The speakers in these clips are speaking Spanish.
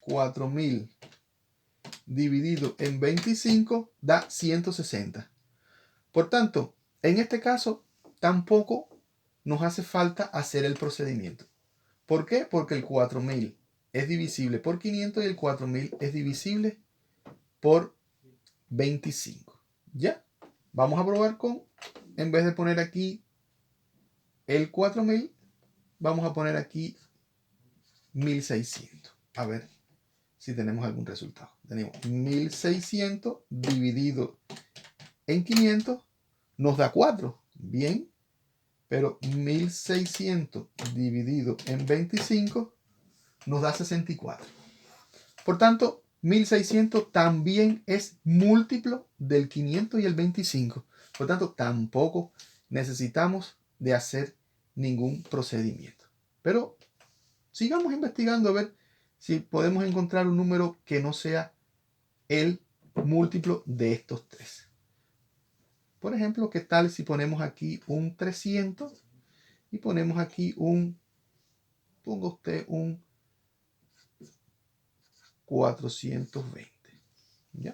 4000 dividido en 25 da 160. Por tanto, en este caso, tampoco nos hace falta hacer el procedimiento. ¿Por qué? Porque el 4000 es divisible por 500 y el 4000 es divisible por 25. ¿Ya? Vamos a probar con, en vez de poner aquí el 4000, vamos a poner aquí 1600. A ver si tenemos algún resultado. Tenemos 1600 dividido en 500 nos da 4. Bien. Pero 1600 dividido en 25 nos da 64. Por tanto, 1600 también es múltiplo del 500 y el 25. Por tanto, tampoco necesitamos de hacer ningún procedimiento. Pero sigamos investigando a ver si podemos encontrar un número que no sea el múltiplo de estos tres. Por ejemplo, ¿qué tal si ponemos aquí un 300 y ponemos aquí ponga usted un 420? ¿Ya?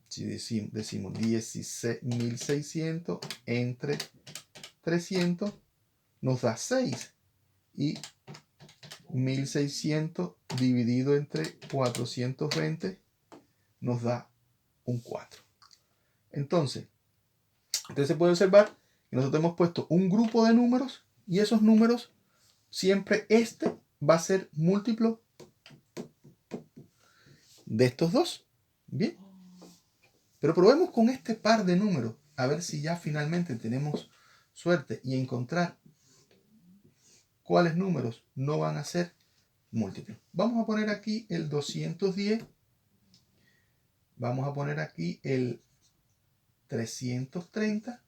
Si decimos 1600 entre 300 nos da 6. Y 1600 dividido entre 420 nos da un 4. Entonces se puede observar que nosotros hemos puesto un grupo de números y esos números siempre va a ser múltiplo de estos dos. Bien. Pero probemos con este par de números a ver si ya finalmente tenemos suerte y encontrar cuáles números no van a ser múltiplos. Vamos a poner aquí el 210. Vamos a poner aquí el 330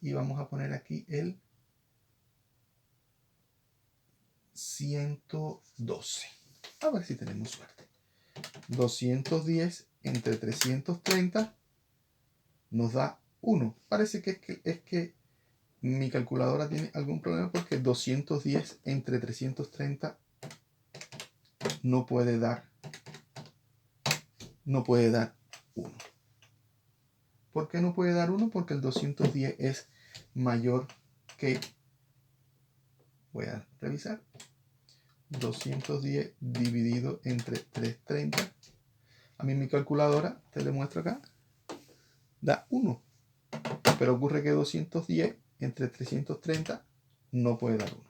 y vamos a poner aquí el 112. A ver si tenemos suerte. 210 entre 330 nos da 1. Parece que es que mi calculadora tiene algún problema porque 210 entre 330 no puede dar 1. ¿Por qué no puede dar 1? Porque el 210 es mayor que, voy a revisar, 210 dividido entre 330. A mí mi calculadora, te le muestro acá, da 1. Pero ocurre que 210 entre 330 no puede dar 1.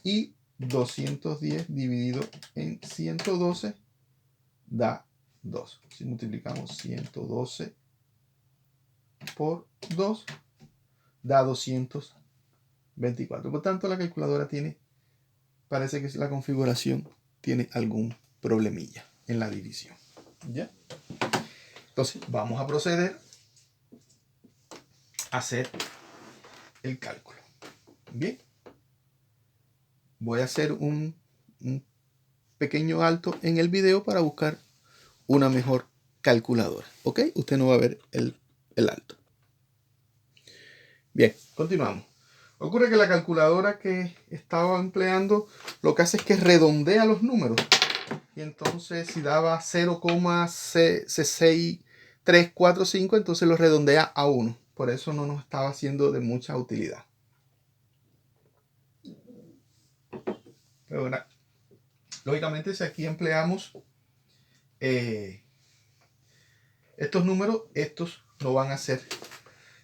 Y 210 dividido en 112 da 2. Si multiplicamos 112 por 2, da 224. Por tanto, la calculadora parece que la configuración tiene algún problemilla en la división. ¿Ya? Entonces, vamos a proceder a hacer el cálculo. Bien. Voy a hacer un pequeño alto en el video para buscar una mejor calculadora. ¿Ok? Usted no va a ver el alto. Bien, continuamos. Ocurre que la calculadora que estaba empleando lo que hace es que redondea los números. Y entonces si daba 0,66345, entonces lo redondea a 1. Por eso no nos estaba siendo de mucha utilidad. Pero bueno, lógicamente si aquí empleamos estos números, estos no van a ser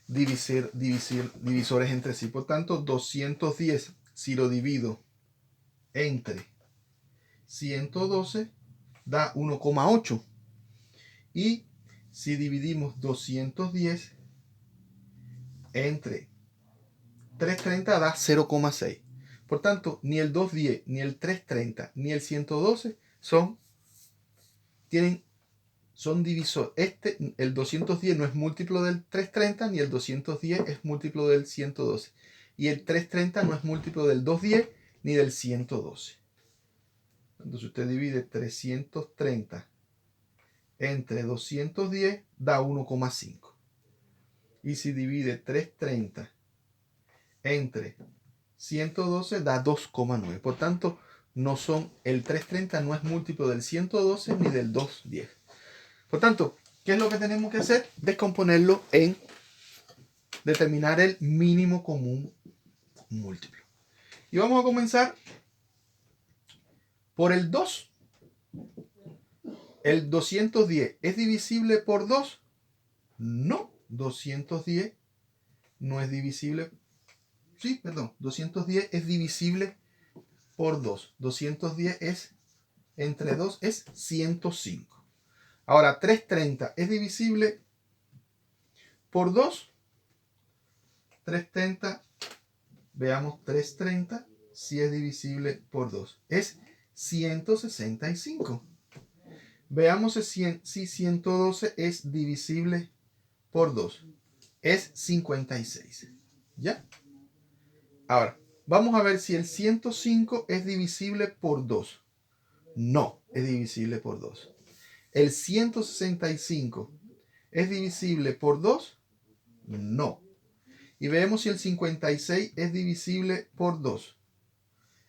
divisores entre sí. Por tanto, 210, si lo divido entre 112, da 1,8. Y si dividimos 210 entre 330, da 0,6. Por tanto, ni el 210, ni el 330, ni el 112 son divisores. El 210 no es múltiplo del 330, ni el 210 es múltiplo del 112. Y el 330 no es múltiplo del 210 ni del 112. Entonces usted divide 330 entre 210, da 1,5. Y si divide 330 entre 112, da 2,9. Por tanto, el 330 no es múltiplo del 112 ni del 210. Por tanto, ¿qué es lo que tenemos que hacer? Descomponerlo en determinar el mínimo común múltiplo. Y vamos a comenzar por el 2. ¿El 210 es divisible por 2? No, 210 no es divisible. Sí, perdón, 210 es divisible por 2. 210 es entre 2 es 105. Ahora, 330 es divisible por 2. 330, veamos 330 si es divisible por 2. Es 165. Veamos si 112 es divisible por 2. Es 56. ¿Ya? Ahora, vamos a ver si el 105 es divisible por 2. No, es divisible por 2. ¿El 165 es divisible por 2? No. Y veamos si el 56 es divisible por 2.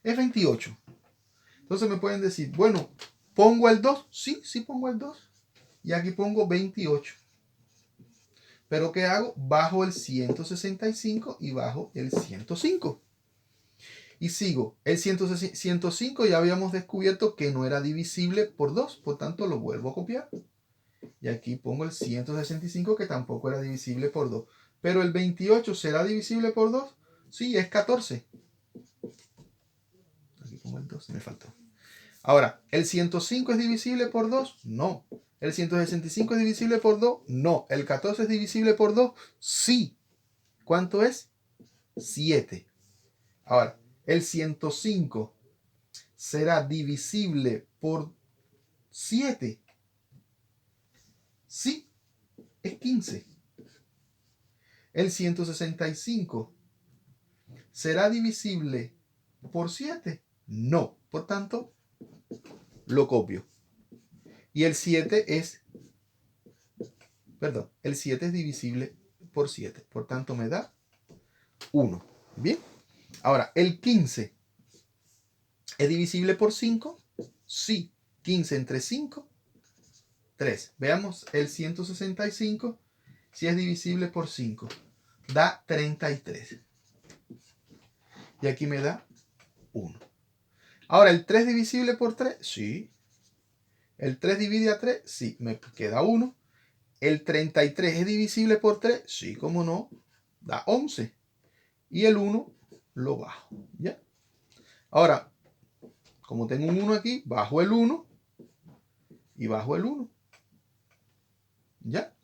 Es 28. Entonces me pueden decir, bueno, ¿pongo el 2? Sí, sí pongo el 2. Y aquí pongo 28. ¿Pero qué hago? Bajo el 165 y bajo el 105. Y sigo. El 105 ya habíamos descubierto que no era divisible por 2. Por tanto, lo vuelvo a copiar. Y aquí pongo el 165 que tampoco era divisible por 2. Pero el 28 será divisible por 2. Sí, es 14. Aquí pongo el 2, me faltó. Ahora, ¿el 105 es divisible por 2? No. ¿El 165 es divisible por 2? No. ¿El 14 es divisible por 2? Sí. ¿Cuánto es? 7. Ahora, ¿el 105 será divisible por 7? Sí, es 15. ¿El 165 será divisible por 7? No. Por tanto, lo copio. Y el 7 es, el 7 es divisible por 7. Por tanto, me da 1. Bien. Ahora, ¿el 15 es divisible por 5? Sí. 15 entre 5, 3. Veamos el 165 si es divisible por 5. Da 33. Y aquí me da 1. Ahora, ¿el 3 divisible por 3? Sí. ¿El 3 divide a 3? Sí. Me queda 1. ¿El 33 es divisible por 3? Sí, cómo no. Da 11. Y el 1 lo bajo. ¿Ya? Ahora, como tengo un 1 aquí, bajo el 1 y bajo el 1. ¿Ya?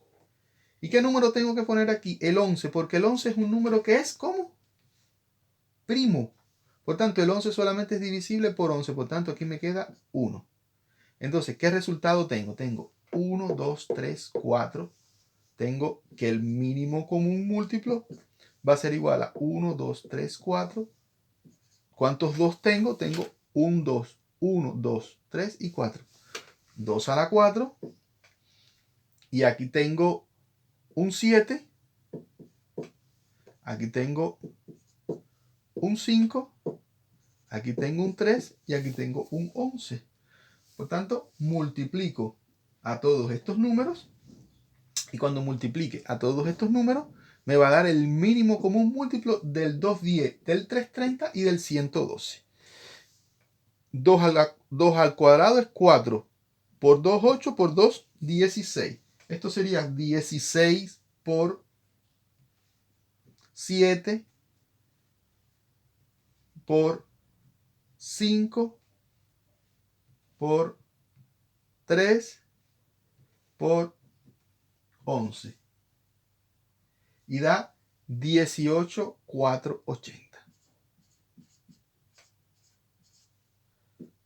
¿Y qué número tengo que poner aquí? El 11, porque el 11 es un número que es ¿cómo? Primo. Por tanto, el 11 solamente es divisible por 11. Por tanto, aquí me queda 1. Entonces, ¿qué resultado tengo? Tengo 1, 2, 3, 4. Tengo que el mínimo común múltiplo va a ser igual a 1, 2, 3, 4. ¿Cuántos 2 tengo? Tengo un 2. 1, 2, 3 y 4. 2 a la 4. Y aquí tengo un 7. Aquí tengo un 5. Aquí tengo un 3 y aquí tengo un 11. Por tanto, multiplico a todos estos números. Y cuando multiplique a todos estos números, me va a dar el mínimo común múltiplo del 210, del 330 y del 112. 2 al cuadrado es 4. Por 2, 8. Por 2, 16. Esto sería 16 por 7 por 5 por 3 por 11. Y da 18,480.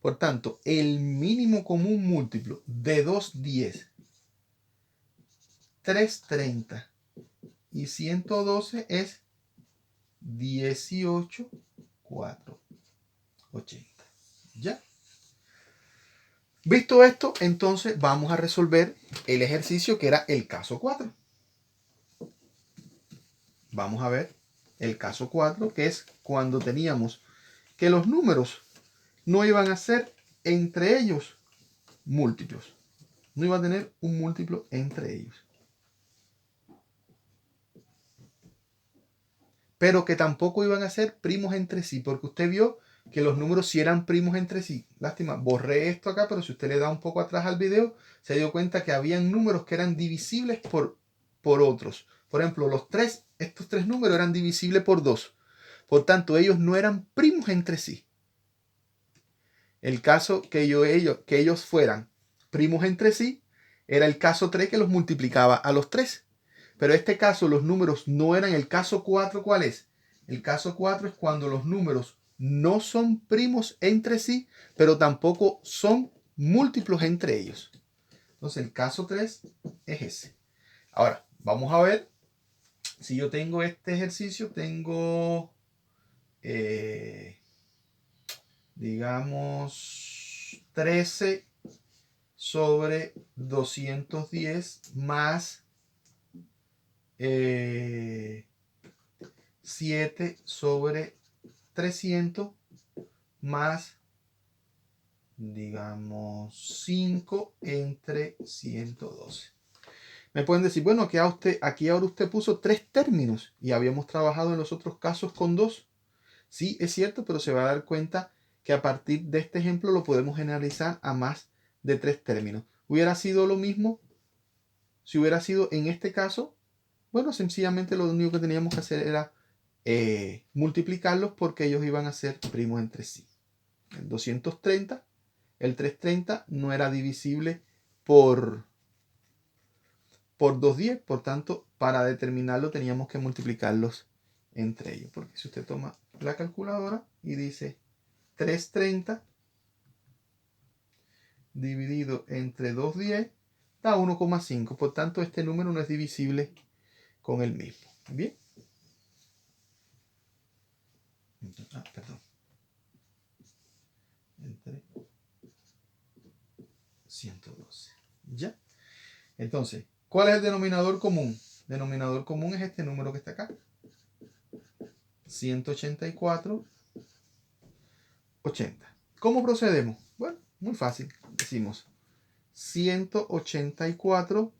Por tanto, el mínimo común múltiplo de 210, 330 y 112 es 18,480. ¿Ya? Visto esto, entonces vamos a resolver el ejercicio que era el caso 4. Vamos a ver el caso 4, que es cuando teníamos que los números no iban a ser entre ellos múltiplos. No iba a tener un múltiplo entre ellos. Pero que tampoco iban a ser primos entre sí, porque usted vio que los números sí eran primos entre sí. Lástima, borré esto acá, pero si usted le da un poco atrás al video, se dio cuenta que habían números que eran divisibles por otros. Por ejemplo, estos tres números eran divisibles por 2. Por tanto, ellos no eran primos entre sí. El caso que ellos fueran primos entre sí era el caso 3 que los multiplicaba a los 3. Pero en este caso los números no eran el caso 4. ¿Cuál es? El caso 4 es cuando los números no son primos entre sí, pero tampoco son múltiplos entre ellos. Entonces el caso 3 es ese. Ahora, vamos a ver si yo tengo este ejercicio. Tengo, digamos, 13 sobre 210 más 7 sobre 300 más, digamos, 5 entre 112. Me pueden decir, bueno, aquí ahora usted puso 3 términos y habíamos trabajado en los otros casos con 2. Sí, es cierto, pero se va a dar cuenta que a partir de este ejemplo lo podemos generalizar a más de 3 términos. ¿Hubiera sido lo mismo si hubiera sido en este caso? Bueno, sencillamente lo único que teníamos que hacer era multiplicarlos porque ellos iban a ser primos entre sí. El 230, el 330 no era divisible por 210, por tanto, para determinarlo teníamos que multiplicarlos entre ellos. Porque si usted toma la calculadora y dice 330 dividido entre 210, da 1,5. Por tanto, este número no es divisible con el mismo. Bien. Perdón. Entre 112. ¿Ya? Entonces, ¿cuál es el denominador común? El denominador común es este número que está acá. 184, 80. ¿Cómo procedemos? Bueno, muy fácil. Decimos 184.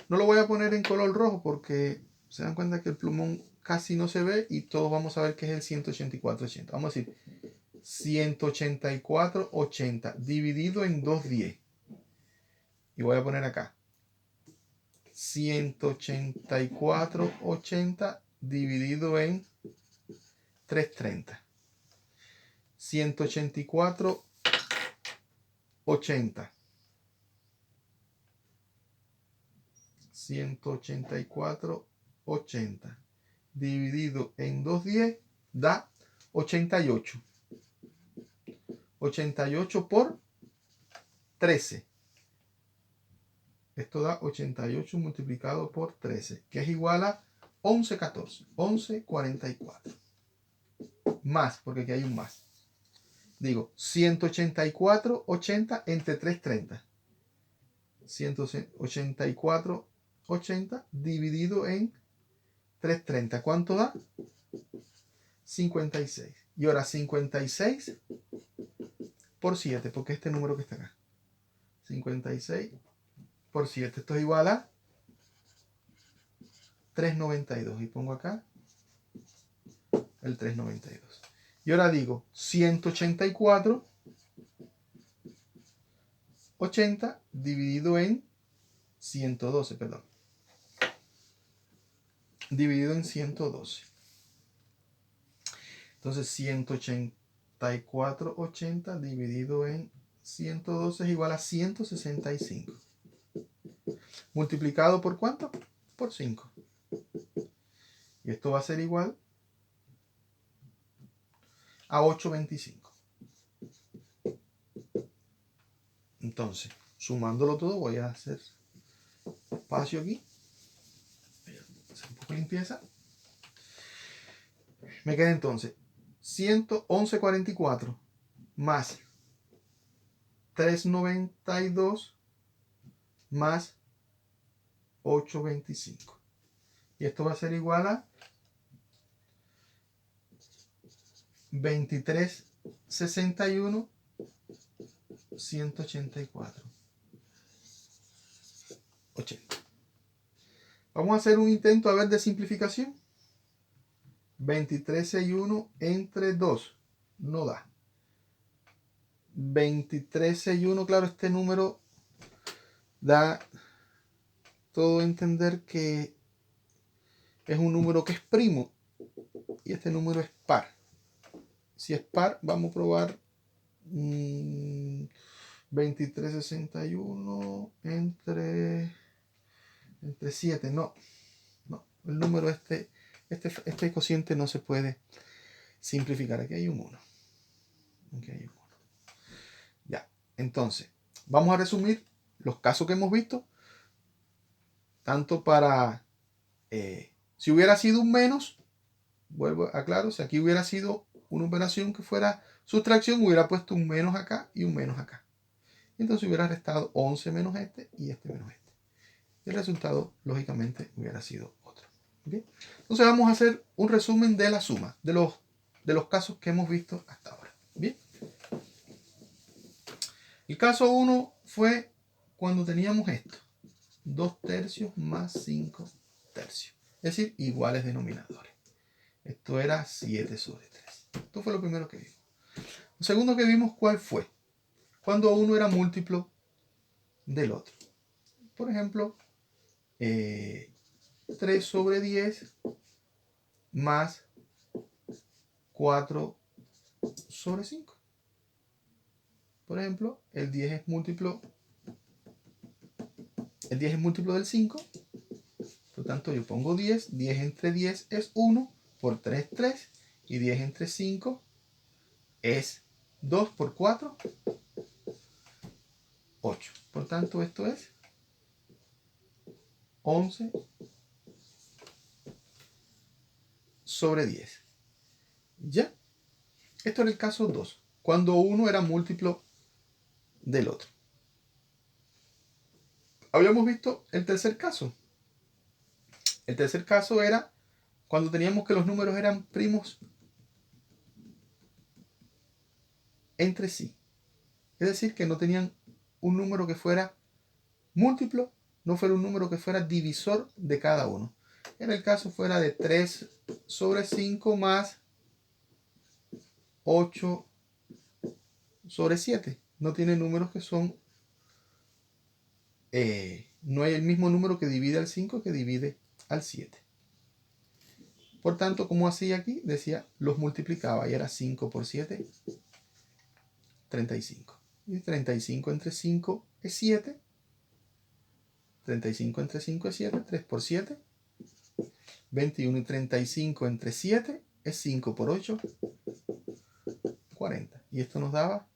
No lo voy a poner en color rojo porque se dan cuenta que el plumón casi no se ve y todos vamos a ver que es el 184, 80. Vamos a decir 184, 80 dividido en 210. Y voy a poner acá 184, 80 dividido en 330. 184, 80. 184, 80 dividido en 210 da 88. 88 por 13. Esto da 88 multiplicado por 13, que es igual a 1114. 1144. Más, porque aquí hay un más. Digo, 184, 80 entre 330. 184, 80 dividido en 330. ¿Cuánto da? 56. Y ahora 56 por 7, porque este número que está acá. 56 por 7. Esto es igual a 392. Y pongo acá el 392. Y ahora digo 184, 80 dividido en 112, perdón. Dividido en 112. Entonces 184, 80 dividido en 112 es igual a 165. ¿Multiplicado por cuánto? Por 5. Y esto va a ser igual a 825. Entonces, sumándolo todo, voy a hacer espacio aquí. Voy a hacer un poco de limpieza. Me queda entonces 111,44 más 392 más 825. Y esto va a ser igual a 23 61, 184. 80. Vamos a hacer un intento a ver de simplificación. 2361 entre 2. No da. 2361, claro, este número da todo a entender que es un número que es primo. Y este número es par. Si es par, vamos a probar 2361 entre 7. No, el número este cociente no se puede simplificar. Aquí hay un 1. Aquí hay un 1. Ya, entonces, vamos a resumir los casos que hemos visto. Tanto para, si hubiera sido un menos, vuelvo a aclaro, si aquí hubiera sido una operación que fuera sustracción, hubiera puesto un menos acá y un menos acá. Entonces hubiera restado 11 menos este y este menos este. Y el resultado, lógicamente, hubiera sido otro. ¿Okay? Entonces vamos a hacer un resumen de la suma, de los casos que hemos visto hasta ahora. ¿Bien? El caso 1 fue cuando teníamos esto. 2 tercios más 5 tercios. Es decir, iguales denominadores. Esto era 7 sobre 3. Esto fue lo primero que vimos. Lo segundo que vimos, ¿cuál fue? Cuando uno era múltiplo del otro. Por ejemplo, 3 sobre 10 más 4 sobre 5. Por ejemplo, el 10 es múltiplo del 5. Por lo tanto, yo pongo 10. 10 entre 10 es 1. Por 3, 3. Y 10 entre 5 es 2 por 4, 8. Por tanto, esto es 11 sobre 10. ¿Ya? Esto era el caso 2, cuando uno era múltiplo del otro. Habíamos visto el tercer caso. El tercer caso era cuando teníamos que los números eran primos entre sí. Es decir, que no tenían un número que fuera múltiplo, no fuera un número que fuera divisor de cada uno. En el caso fuera de 3 sobre 5 más 8 sobre 7. No tiene números que son... no hay el mismo número que divide al 5 que divide al 7. Por tanto, como hacía aquí, decía, los multiplicaba y era 5 por 7, 35. Y 35 entre 5 es 7. 35 entre 5 es 7. 3 por 7. 21 y 35 entre 7 es 5 por 8. 40. Y esto nos daba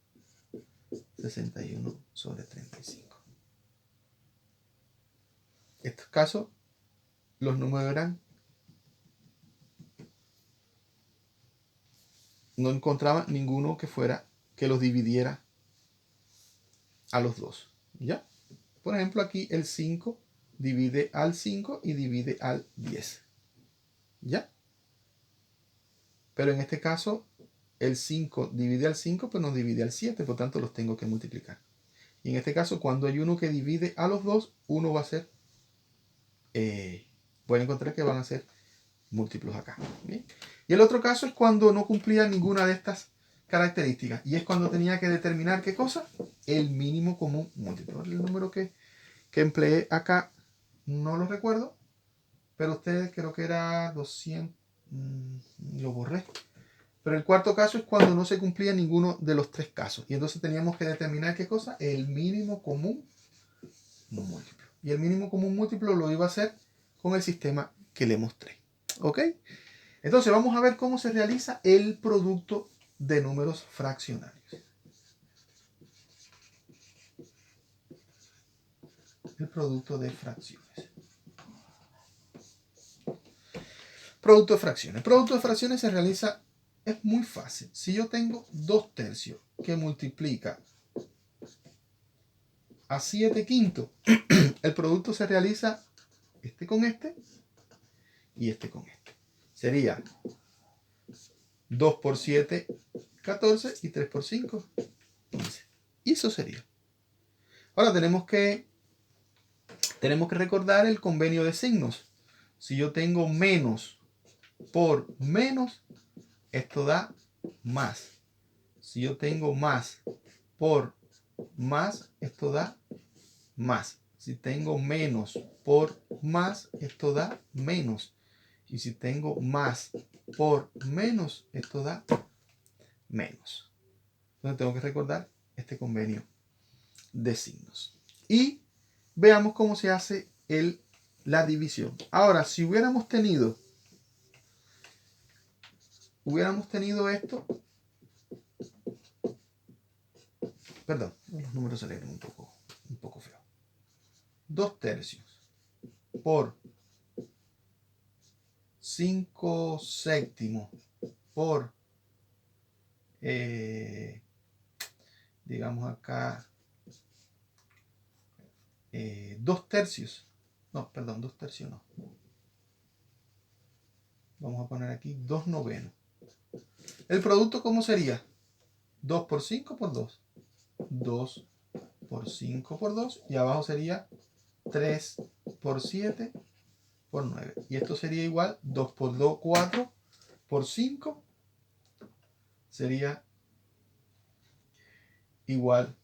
61 sobre 35. En estos casos, los números eran... no encontraba ninguno que los dividiera a los dos. ¿Ya? Por ejemplo, aquí el 5 divide al 5 y divide al 10. ¿Ya? Pero en este caso, el 5 divide al 5, pero no divide al 7, por tanto los tengo que multiplicar. Y en este caso, cuando hay uno que divide a los dos, uno va a ser... voy a encontrar que van a ser múltiplos acá. ¿Bien? Y el otro caso es cuando no cumplía ninguna de estas características. Y es cuando tenía que determinar ¿qué cosa? El mínimo común múltiplo. El número que empleé acá no lo recuerdo, pero ustedes creo que era 200. Lo borré. Pero el cuarto caso es cuando no se cumplía ninguno de los tres casos. Y entonces teníamos que determinar ¿qué cosa? El mínimo común múltiplo. Y el mínimo común múltiplo lo iba a hacer con el sistema que le mostré. ¿Ok? Entonces vamos a ver cómo se realiza el producto de números fraccionarios. El producto de fracciones. Producto de fracciones. El producto de fracciones se realiza, es muy fácil. Si yo tengo 2 tercios que multiplica a 7 quintos, el producto se realiza este con este y este con este. Sería 2 por 7 14 y 3 por 5, 15. Y eso sería. Ahora tenemos que recordar el convenio de signos. Si yo tengo menos por menos, esto da más. Si yo tengo más por más, esto da más. Si tengo menos por más, esto da menos. Y si tengo más por menos, esto da menos. Entonces tengo que recordar este convenio de signos. Y veamos cómo se hace la división. Ahora, si hubiéramos tenido esto, perdón, los números salieron un poco feos. 2 tercios por 5 séptimos por, digamos acá, 2 tercios. No, perdón, 2 tercios no. Vamos a poner aquí 2 novenos. ¿El producto cómo sería? 2 por 5 por 2. 2 por 5 por 2. Y abajo sería 3 por 7 por 9. Y esto sería igual 2 por 2, 4 por 5. Sería igual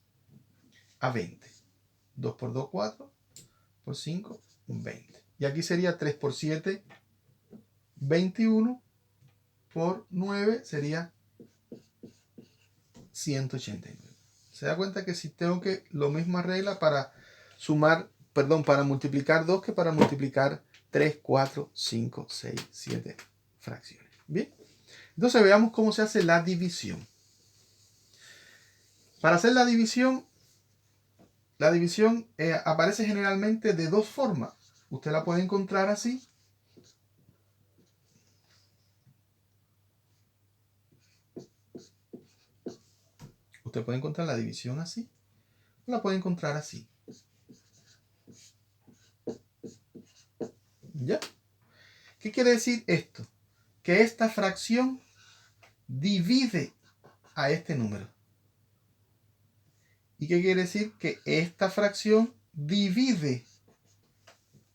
a 20. 2 por 2, 4 por 5, 20. Y aquí sería 3 por 7, 21 por 9 sería 189. Se da cuenta que si tengo que la misma regla para sumar, perdón, para multiplicar 2 que para multiplicar 3, 4, 5, 6, 7 fracciones. Bien. Entonces veamos cómo se hace la división. Para hacer la división aparece generalmente de dos formas. Usted la puede encontrar así. Usted puede encontrar la división así. O la puede encontrar así. ¿Ya? ¿Qué quiere decir esto? Que esta fracción divide a este número. ¿Y qué quiere decir? Que esta fracción divide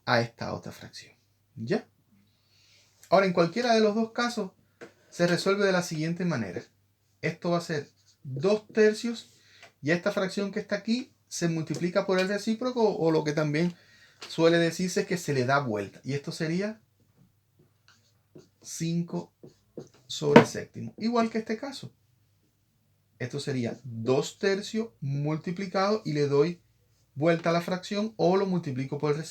a esta otra fracción. ¿Ya? Ahora, en cualquiera de los dos casos, se resuelve de la siguiente manera. Esto va a ser 2 tercios y esta fracción que está aquí se multiplica por el recíproco, o lo que también suele decirse es que se le da vuelta. Y esto sería 5 sobre séptimo. Igual que este caso. Esto sería 2 tercios multiplicado y le doy vuelta a la fracción o lo multiplico por el recíproco.